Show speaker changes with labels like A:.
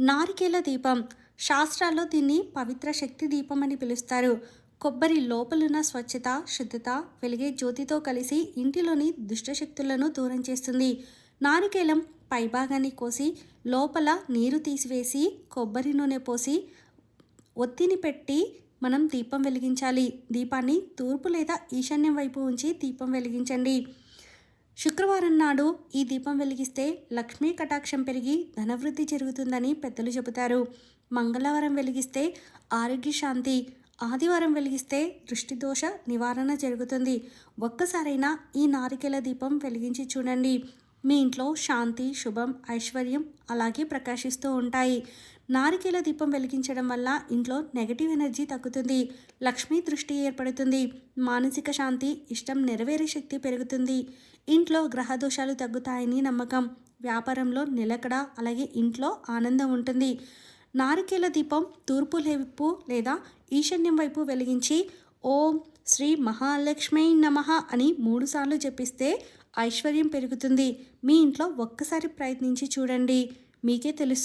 A: నారికేల దీపం శాస్త్రాల్లో దీన్ని పవిత్ర శక్తి దీపం అని పిలుస్తారు. కొబ్బరి లోపలున్న స్వచ్ఛత, శుద్ధత, వెలిగే జ్యోతితో కలిసి ఇంటిలోని దుష్టశక్తులను దూరం చేస్తుంది. నారికేలం పైభాగాన్ని కోసి లోపల నీరు తీసివేసి కొబ్బరి నూనె పోసి ఒత్తిని పెట్టి మనం దీపం వెలిగించాలి. దీపాన్ని తూర్పు లేదా ఈశాన్యం వైపు ఉంచి దీపం వెలిగించండి. శుక్రవారం నాడు ఈ దీపం వెలిగిస్తే లక్ష్మీ కటాక్షం పెరిగి ధనవృద్ధి జరుగుతుందని పెద్దలు చెబుతారు. మంగళవారం వెలిగిస్తే ఆరోగ్య శాంతి, ఆదివారం వెలిగిస్తే దృష్టి దోష నివారణ జరుగుతుంది. ఒక్కసారైనా ఈ నారికేల దీపం వెలిగించి చూడండి. మీ ఇంట్లో శాంతి, శుభం, ఐశ్వర్యం అలాగే ప్రకాశిస్తూ ఉంటాయి. నారికేల దీపం వెలిగించడం వల్ల ఇంట్లో నెగటివ్ ఎనర్జీ తగ్గుతుంది, లక్ష్మీ దృష్టి ఏర్పడుతుంది, మానసిక శాంతి, ఇష్టం నెరవేరే శక్తి పెరుగుతుంది, ఇంట్లో గ్రహ దోషాలు తగ్గుతాయని నమ్మకం, వ్యాపారంలో నిలకడ అలాగే ఇంట్లో ఆనందం ఉంటుంది. నారికేల దీపం తూర్పు వైపు లేదా ఈశాన్యం వైపు వెలిగించి ఓం శ్రీ మహాలక్ష్మీ నమః అని 3 సార్లు జపిస్తే ఐశ్వర్యం పెరుగుతుంది. మీ ఇంట్లో ఒక్కసారి ప్రయత్నించి చూడండి, మీకే తెలుస్తుంది.